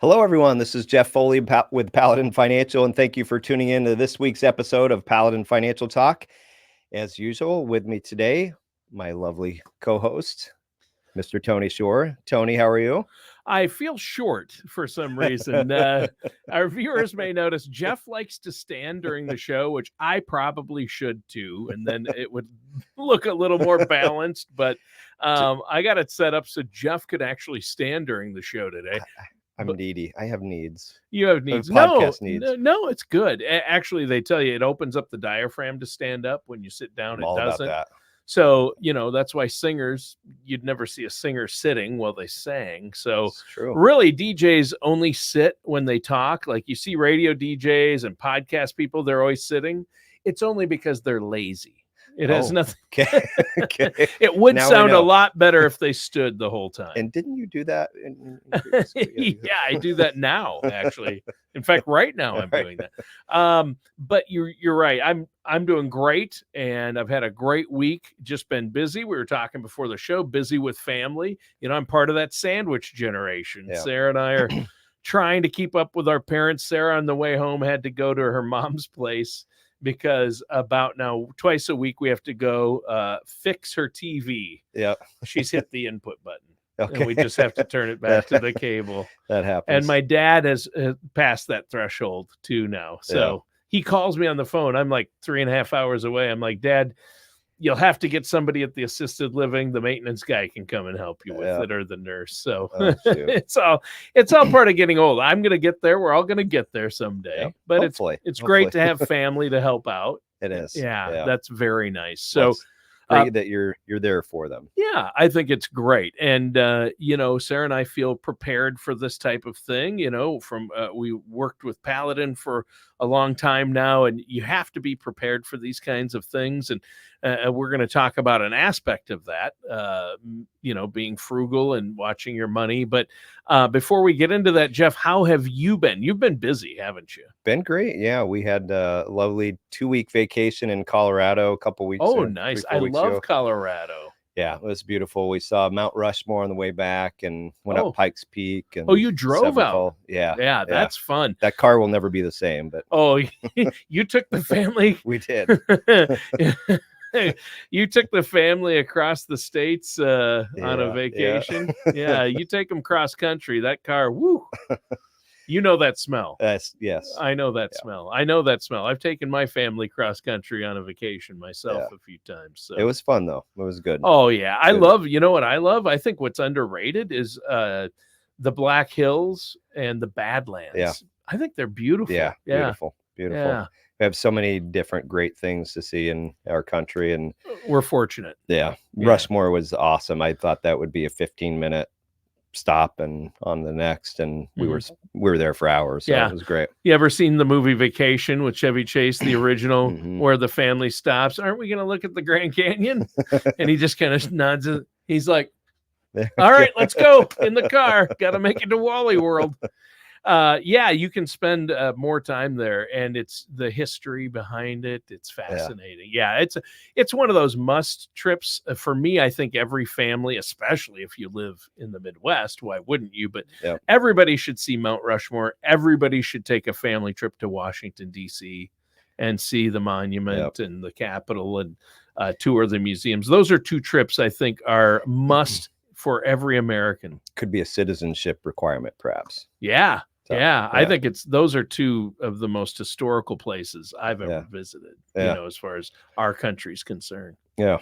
Hello, everyone. This is Jeff Foley with Paladin Financial, and thank you for tuning in to this week's episode of Paladin Financial Talk. As usual, with me today, my lovely co-host, Mr. Tony Shore. Tony, how are you? I feel short for some reason. Our viewers may notice Jeff likes to stand during the show, which I probably should too, and then it would look a little more balanced. But I got it set up so Jeff could actually stand during the show today. I'm needy. I have needs. You have needs. Podcast needs. No, it's good. Actually, they tell you it opens up the diaphragm to stand up. When you sit down, I'm all it doesn't. about that. So, that's why singers, you'd never see a singer sitting while they sang. So really DJs only sit when they talk. Like you see radio DJs and podcast people, they're always sitting. It's only because they're lazy. It has nothing. Okay. It would sound a lot better if they stood the whole time. And didn't you do that? Yeah, I do that now, actually. In fact, right now I'm doing that. But you're right. I'm doing great, and I've had a great week. Just been busy. We were talking before the show, busy with family. I'm part of that sandwich generation. Yeah. Sarah and I are trying to keep up with our parents. Sarah on the way home had to go to her mom's place because about now twice a week we have to go fix her TV. Yeah. She's hit the input button. Okay. And we just have to turn it back to the cable. That happens. And my dad has passed that threshold too now. So he calls me on the phone. I'm like 3.5 hours away. I'm like, Dad, you'll have to get somebody at the assisted living. The maintenance guy can come and help you with it, or the nurse. So it's all part of getting old. I'm going to get there. We're all going to get there someday. Yeah. But it's great to have family to help out. It is. Yeah, that's very nice. So great that you're there for them. Yeah, I think it's great. And, Sarah and I feel prepared for this type of thing, we worked with Paladin for a long time now, and you have to be prepared for these kinds of things. And we're going to talk about an aspect of that, being frugal and watching your money. But before we get into that, Jeff, how have you been? You've been busy, haven't you? Been great. Yeah, we had a lovely 2-week vacation in Colorado a couple weeks ago. Oh, nice. I love Colorado. Yeah, it was beautiful. We saw Mount Rushmore on the way back and went up Pikes Peak. And you drove out? Yeah, that's fun. That car will never be the same. But you took the family? We did. You took the family across the states on a vacation. Yeah, you take them cross country. That car, woo! You know that smell. Yes. I know that smell. I've taken my family cross country on a vacation myself a few times. So. It was fun, though. It was good. Oh, yeah. I love, you know what I love? I think what's underrated is the Black Hills and the Badlands. Yeah. I think they're beautiful. Yeah. Beautiful. Yeah. We have so many different great things to see in our country. And we're fortunate. Yeah. Rushmore was awesome. I thought that would be a 15-minute stop and on the next, and we were there for hours. So it was great. You ever seen the movie Vacation with Chevy Chase, the original, where the family stops? Aren't we going to look at the Grand Canyon? And he just kind of nods. He's like, all right, let's go in the car. Got to make it to Wally World. You can spend more time there, and it's the history behind it. It's fascinating. Yeah, it's one of those must trips for me. I think every family, especially if you live in the Midwest, why wouldn't you? But everybody should see Mount Rushmore. Everybody should take a family trip to Washington, D.C. and see the monument and the Capitol and tour the museums. Those are 2 trips I think are must for every American. Could be a citizenship requirement, perhaps. Yeah. I think those are 2 of the most historical places I've ever visited, as far as our country's concerned. Yeah.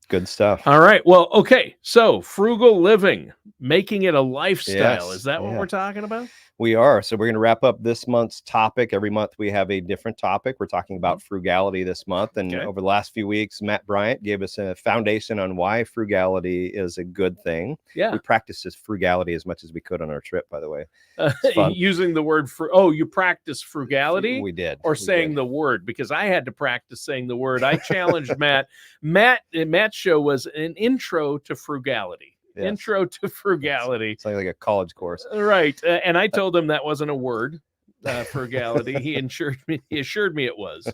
Good stuff. All right. Well, okay. So frugal living, making it a lifestyle. Is that what we're talking about? We are. So we're going to wrap up this month's topic. Every month we have a different topic. We're talking about frugality this month. And over the last few weeks, Matt Bryant gave us a foundation on why frugality is a good thing. Yeah. We practiced this frugality as much as we could on our trip, by the way. Using the word you practice frugality? We did. Or saying the word, because I had to practice saying the word. I challenged Matt. Matt's show was an intro to frugality. Yes. Intro to frugality. It's like a college course. Right. And I told him that wasn't a word, frugality. He assured me it was.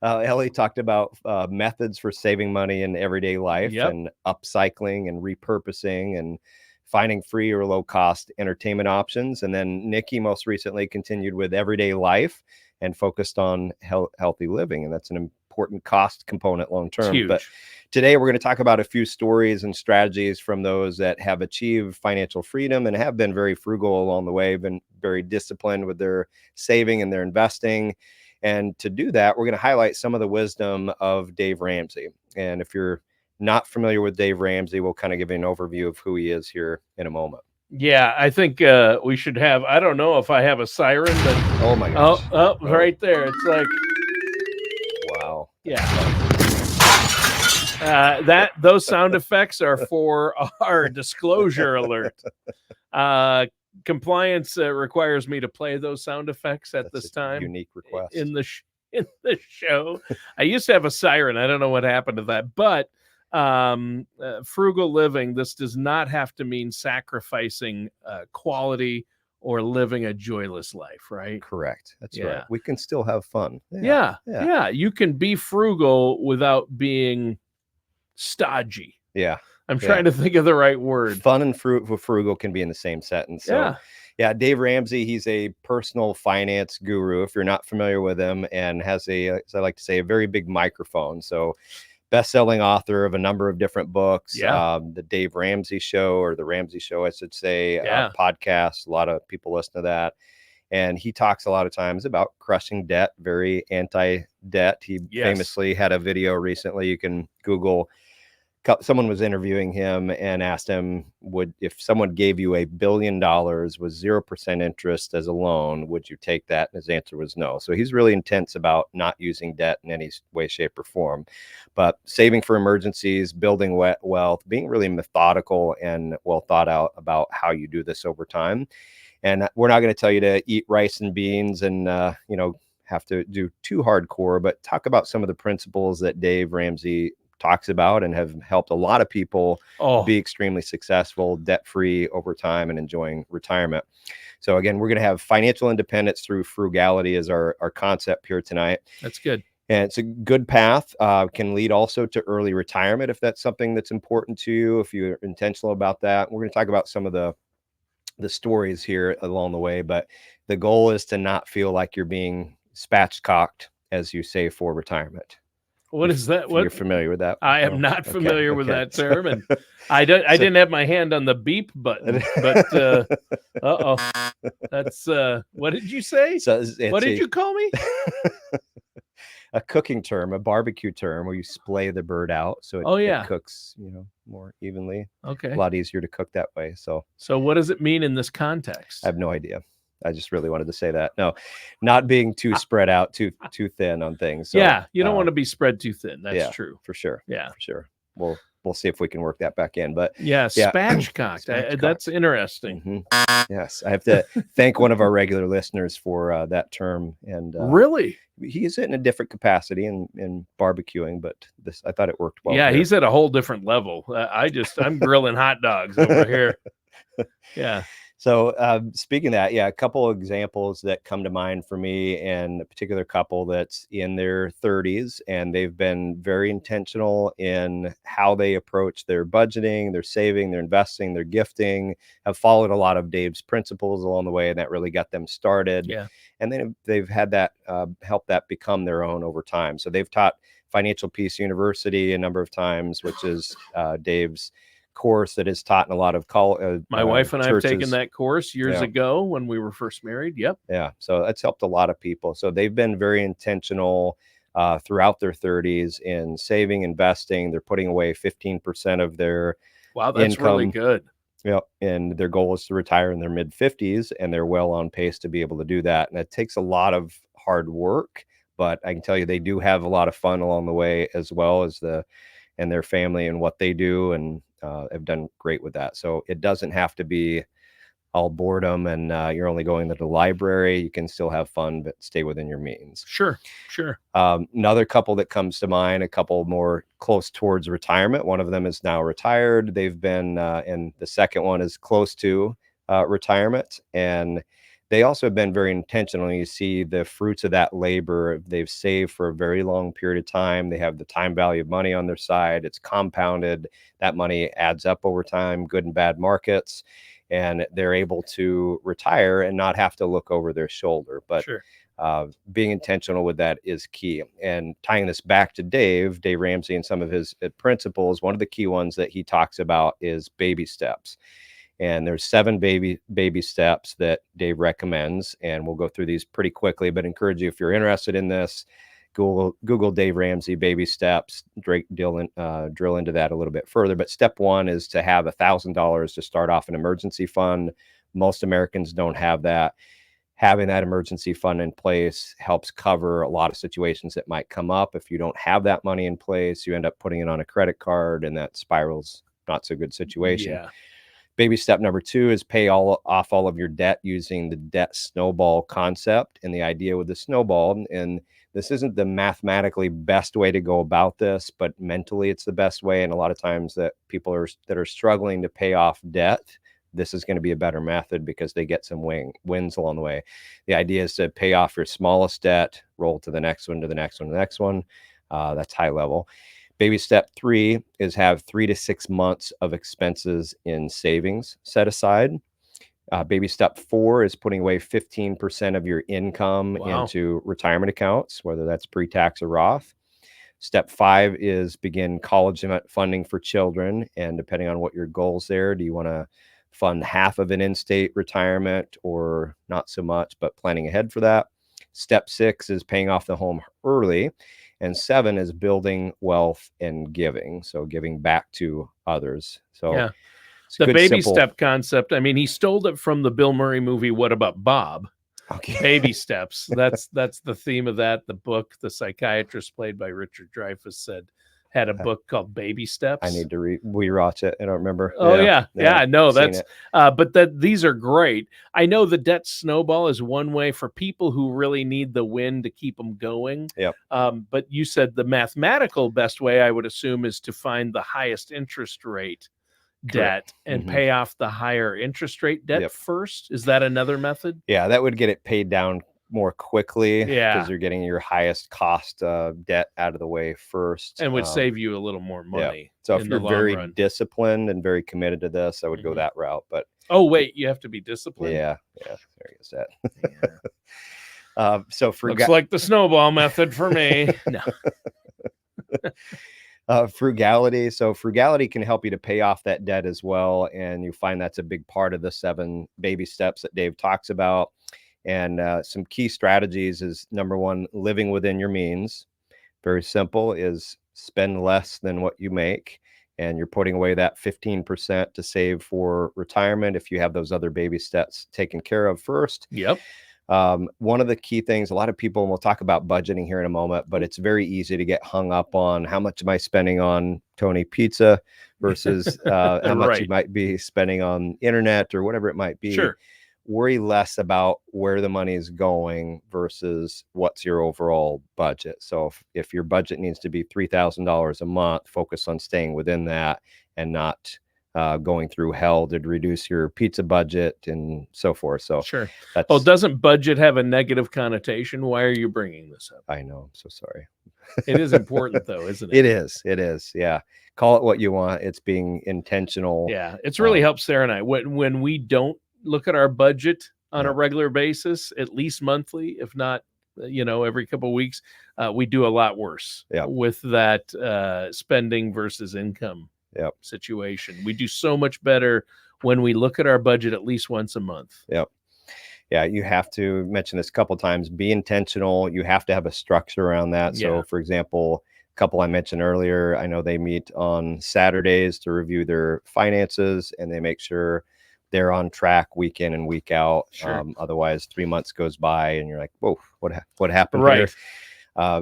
Ellie talked about methods for saving money in everyday life and upcycling and repurposing and finding free or low cost entertainment options. And then Nikki most recently continued with everyday life and focused on healthy living. And that's an important cost component long term. But today we're going to talk about a few stories and strategies from those that have achieved financial freedom and have been very frugal along the way, been very disciplined with their saving and their investing. And to do that, we're going to highlight some of the wisdom of Dave Ramsey. And if you're not familiar with Dave Ramsey, we'll kind of give you an overview of who he is here in a moment. Yeah, I think we should have, I don't know if I have a siren, but oh my gosh. Oh, right there. It's like, wow. Yeah. Those sound effects are for our disclosure alert. Compliance requires me to play those sound effects at this time. Unique request in the show. I used to have a siren. I don't know what happened to that, but frugal living, this does not have to mean sacrificing quality or living a joyless life, right? Correct. That's right. We can still have fun. Yeah. You can be frugal without being stodgy. Yeah. I'm trying to think of the right word. Fun and frugal can be in the same sentence. So, Dave Ramsey, he's a personal finance guru, if you're not familiar with him, and has as I like to say, a very big microphone. So best-selling author of a number of different books, the Dave Ramsey Show, or the Ramsey Show, I should say, podcast. A lot of people listen to that. And he talks a lot of times about crushing debt, very anti-debt. He famously had a video recently. You can Google. Someone was interviewing him and asked him, if someone gave you $1 billion with 0% interest as a loan, would you take that? And his answer was no. So he's really intense about not using debt in any way, shape, or form, but saving for emergencies, building wealth, being really methodical and well thought out about how you do this over time. And we're not going to tell you to eat rice and beans and, have to do too hardcore, but talk about some of the principles that Dave Ramsey talks about and have helped a lot of people be extremely successful, debt-free over time and enjoying retirement. So again, we're going to have financial independence through frugality as our concept here tonight. That's good. And it's a good path, can lead also to early retirement if that's something that's important to you, if you're intentional about that. We're going to talk about some of the stories here along the way, but the goal is to not feel like you're being spatchcocked as you save for retirement. What is that? You're familiar with that? I am not familiar with that term, and I didn't have my hand on the beep button. But that's what did you say? So what did you call me? A cooking term, a barbecue term, where you splay the bird out so it cooks, more evenly. Okay, a lot easier to cook that way. So what does it mean in this context? I have no idea. I just really wanted to say that. No, not being too spread out, too thin on things. So, you don't want to be spread too thin. That's true. For sure. Yeah, for sure. We'll see if we can work that back in. But spatchcocked. That's interesting. Mm-hmm. Yes, I have to thank one of our regular listeners for that term. And really, he is in a different capacity in barbecuing, but I thought it worked well. Yeah, he's at a whole different level. I'm grilling hot dogs over here. Yeah. So speaking of that, a couple of examples that come to mind for me, and a particular couple that's in their 30s, and they've been very intentional in how they approach their budgeting, their saving, their investing, their gifting, have followed a lot of Dave's principles along the way, and that really got them started. Yeah. And then they've had that help that become their own over time. So they've taught Financial Peace University a number of times, which is Dave's course that is taught in a lot of my wife and I churches. have taken that course years ago when we were first married. Yep. Yeah. So that's helped a lot of people. So they've been very intentional throughout their 30s in saving, investing. They're putting away 15% of their that's income. Really good. Yeah. And their goal is to retire in their mid 50s, and they're well on pace to be able to do that. And it takes a lot of hard work, but I can tell you they do have a lot of fun along the way, as well as and their family and what they do, and have done great with that. So it doesn't have to be all boredom and you're only going to the library. You can still have fun, but stay within your means. Sure. Another couple that comes to mind, a couple more close towards retirement. One of them is now retired. They've been, and the second one is close to retirement, and they also have been very intentional. You see the fruits of that labor. They've saved for a very long period of time. They have the time value of money on their side. It's compounded. That money adds up over time, good and bad markets, and they're able to retire and not have to look over their shoulder. But Sure. Being intentional with that is key. And tying this back to Dave Ramsey, and some of his principles, one of the key ones that he talks about is baby steps. And there's 7 baby steps that Dave recommends, and we'll go through these pretty quickly, but encourage you, if you're interested in this, Google Dave Ramsey baby steps, drill into that a little bit further. But step 1 is to have $1,000 to start off an emergency fund. Most Americans don't have that. Having that emergency fund in place helps cover a lot of situations that might come up. If you don't have that money in place, you end up putting it on a credit card, and that spirals not so good situation. Yeah. Baby step number 2 is pay off all of your debt using the debt snowball concept. And the idea with the snowball, and this isn't the mathematically best way to go about this, but mentally it's the best way. And a lot of times that people that are struggling to pay off debt, this is going to be a better method because they get some wins along the way. The idea is to pay off your smallest debt, roll to the next one, to the next one, to the next one. That's high level. Baby step 3 is have 3 to 6 months of expenses in savings set aside. Baby step 4 is putting away 15% of your income into retirement accounts, whether that's pre-tax or Roth. Step 5 is begin college funding for children. And depending on what your goals there, do you want to fund half of an in-state retirement or not so much, but planning ahead for that? Step 6 is paying off the home early. And 7 is building wealth and giving. So giving back to others. So yeah, the baby step concept. I mean, he stole it from the Bill Murray movie, What About Bob? Okay. Baby steps. That's the theme of that. The book, the psychiatrist played by Richard Dreyfuss had a book called Baby Steps. I need to rewatch it. I don't remember. Oh yeah. No, that's but these are great. I know the debt snowball is one way for people who really need the win to keep them going. Yep. But you said the mathematical best way, I would assume, is to find the highest interest rate debt and pay off the higher interest rate debt first. Is that another method? Yeah, that would get it paid down more quickly, because you're getting your highest cost debt out of the way first, and would save you a little more money. Yeah. So if you're very disciplined and very committed to this, I would go that route. But wait, you have to be disciplined. Yeah, there goes that. So looks like the snowball method for me. No. Frugality. So frugality can help you to pay off that debt as well, and you find that's a big part of the 7 baby steps that Dave talks about. And some key strategies is, number 1, living within your means. Very simple, is spend less than what you make. And you're putting away that 15% to save for retirement if you have those other baby steps taken care of first. Yep. One of the key things, a lot of people, and we'll talk about budgeting here in a moment, but it's very easy to get hung up on how much am I spending on Tony Pizza versus how much you might be spending on internet or whatever it might be. Sure. Worry less about where the money is going versus what's your overall budget. So if your budget needs to be $3,000 a month, focus on staying within that and not going through hell to reduce your pizza budget and so forth. So sure. Doesn't budget have a negative connotation? Why are you bringing this up? I know. I'm so sorry. It is important though, isn't it? It is. Yeah. Call it what you want. It's being intentional. Yeah. It's really helped Sarah and I when we don't look at our budget on a regular basis, at least monthly, if not, every couple of weeks, we do a lot worse with that spending versus income situation. We do so much better when we look at our budget at least once a month. Yep. Yeah, you have to mention this a couple of times. Be intentional. You have to have a structure around that. So, for example, a couple I mentioned earlier, I know they meet on Saturdays to review their finances, and they make sure they're on track week in and week out. Sure. Otherwise, 3 months goes by and you're like, whoa, what happened here?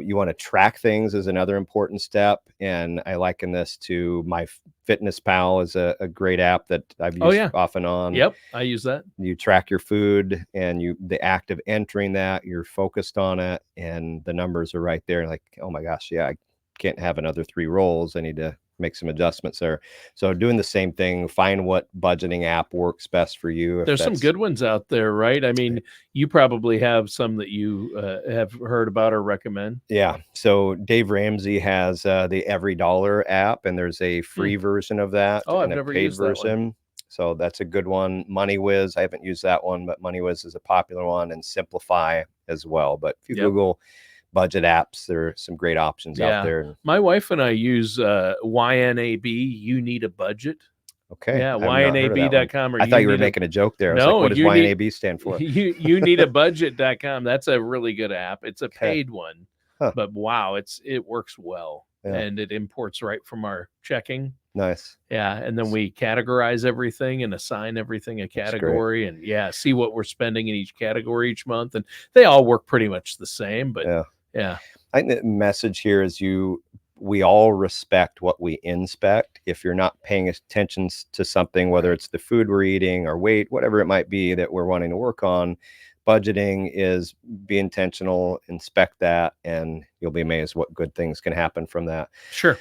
You want to track things is another important step. And I liken this to My Fitness Pal is a great app that I've used off and on. Yep, I use that. You track your food and the act of entering that, you're focused on it and the numbers are right there. Like, oh my gosh, I can't have another 3 rolls. I need to make some adjustments there. So doing the same thing, find what budgeting app works best for you. There's some good ones out there, right? I mean, you probably have some that you have heard about or recommend. Yeah. So Dave Ramsey has the Every Dollar app, and there's a free version of that I've and a never paid used that one. version. So that's a good one. MoneyWiz, I haven't used that one, but MoneyWiz is a popular one, and Simplify as well. But if you Google budget apps, there are some great options out there. My wife and I use YNAB, You Need a Budget. Okay. Yeah, YNAB.com. I thought you were making a joke there. I was like, what does YNAB stand for? You Need a Budget.com. That's a really good app. It's a paid one, but wow, it works well. And it imports right from our checking. Nice. Yeah. And then we categorize everything and assign everything a category and see what we're spending in each category each month. And they all work pretty much the same, but yeah. I think the message here is we all respect what we inspect. If you're not paying attention to something, whether it's the food we're eating or weight, whatever it might be that we're wanting to work on, budgeting is be intentional, inspect that, and you'll be amazed what good things can happen from that. Sure.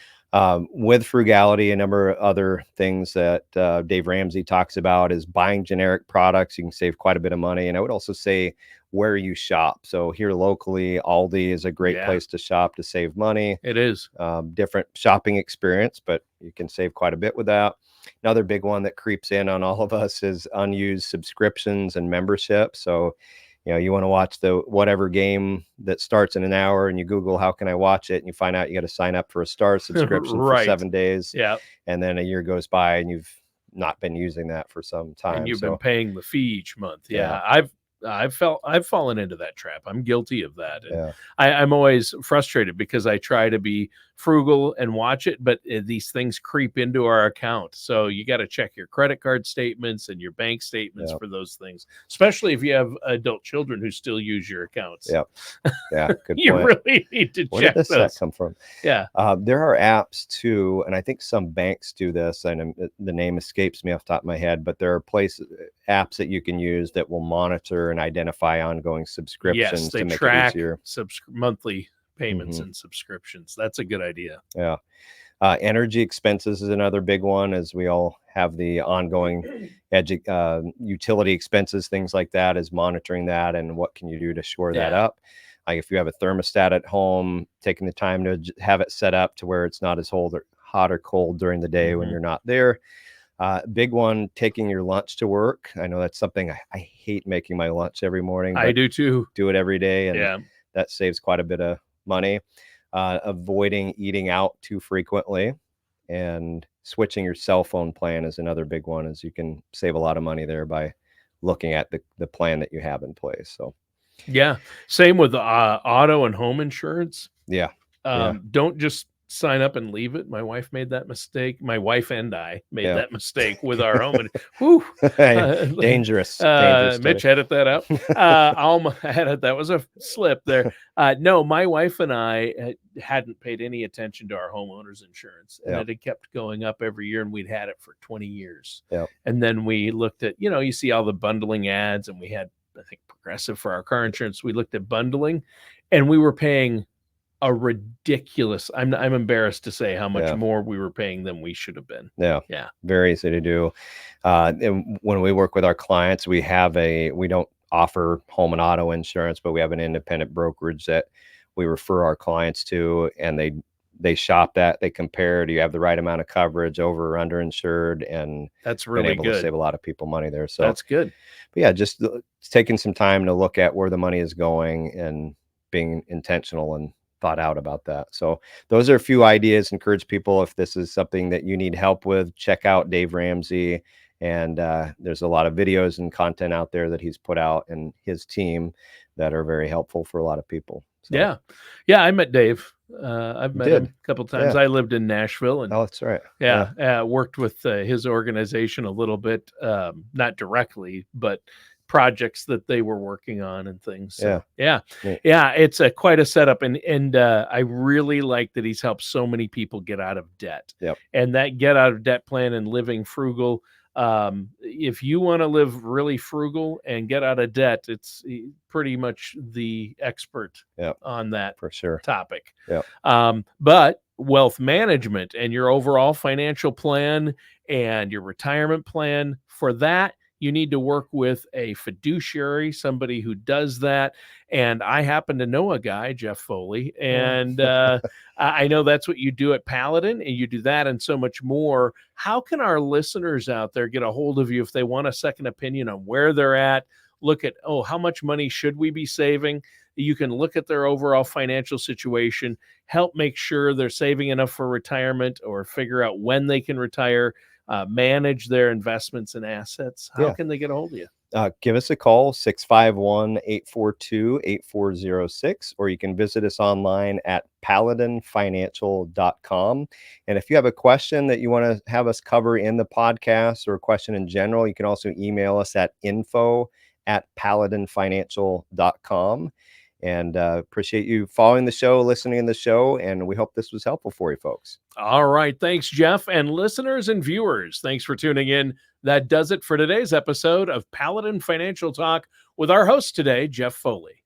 With frugality, a number of other things that Dave Ramsey talks about is buying generic products. You can save quite a bit of money. And I would also say where you shop. So here locally, Aldi is a great place to shop to save money. It is. Different shopping experience, but you can save quite a bit with that. Another big one that creeps in on all of us is unused subscriptions and membership. So, you want to watch the whatever game that starts in an hour, and you Google, how can I watch it? And you find out you got to sign up for a Star subscription for 7 days. Yeah. And then a year goes by and you've not been using that for some time. And you've been paying the fee each month. Yeah. I've fallen into that trap. I'm guilty of that. And I'm always frustrated because I try to be frugal and watch it, but these things creep into our account. So you got to check your credit card statements and your bank statements for those things, especially if you have adult children who still use your accounts. Yeah. Good You point. really need to Where check did this those. come from? Yeah. There are apps too, and I think some banks do this, and the name escapes me off the top of my head, but there are apps that you can use that will monitor and identify ongoing subscriptions they to make track it easier. monthly payments and subscriptions. That's a good idea. Yeah. Energy expenses is another big one, as we all have the ongoing utility expenses, things like that, is monitoring that and what can you do to shore that up. If you have a thermostat at home, taking the time to have it set up to where it's not as hot or cold during the day when you're not there. Big one, taking your lunch to work. I know that's something I hate, making my lunch every morning. I do too. Do it every day, and that saves quite a bit of money. Avoiding eating out too frequently, and switching your cell phone plan is another big one, as you can save a lot of money there by looking at the plan that you have in place. So same with auto and home insurance. Don't just sign up and leave it. My wife made that mistake. My wife and I made that mistake with our home. Dangerous. Mitch, edit that out. That was a slip there. No, my wife and I hadn't paid any attention to our homeowners insurance, and it had kept going up every year, and we'd had it for 20 years. And then we looked at, you see all the bundling ads, and we had, I think, Progressive for our car insurance. We looked at bundling, and we were paying a ridiculous, I'm embarrassed to say how much more we were paying than we should have been. Very easy to do. And when we work with our clients, we don't offer home and auto insurance, but we have an independent brokerage that we refer our clients to, and they shop that, they compare, do you have the right amount of coverage, over or underinsured, and that's really able to save a lot of people money there. So that's good. But just taking some time to look at where the money is going and being intentional and thought out about that. So those are a few ideas. Encourage people, if this is something that you need help with, check out Dave Ramsey. And there's a lot of videos and content out there that he's put out, and his team, that are very helpful for a lot of people. So. I met Dave. I've met him a couple times. I lived in Nashville, and that's right. Worked with his organization a little bit, not directly, but projects that they were working on and things. So, it's quite a setup, and I really like that he's helped so many people get out of debt. And that get out of debt plan and living frugal. If you want to live really frugal and get out of debt, it's pretty much the expert on that for sure topic. But wealth management and your overall financial plan and your retirement plan, for that, you need to work with a fiduciary, somebody who does that. And I happen to know a guy, Jeff Foley, and I know that's what you do at Paladin, and you do that and so much more. How can our listeners out there get a hold of you if they want a second opinion on where they're at? Look at, how much money should we be saving? You can look at their overall financial situation, help make sure they're saving enough for retirement, or figure out when they can retire, manage their investments and assets. How can they get a hold of you? Give us a call, 651-842-8406, or you can visit us online at paladinfinancial.com. And if you have a question that you want to have us cover in the podcast, or a question in general, you can also email us at info@paladinfinancial.com. And appreciate you following the show, listening to the show, and we hope this was helpful for you folks. All right. Thanks, Jeff. And listeners and viewers, thanks for tuning in. That does it for today's episode of Paladin Financial Talk with our host today, Jeff Foley.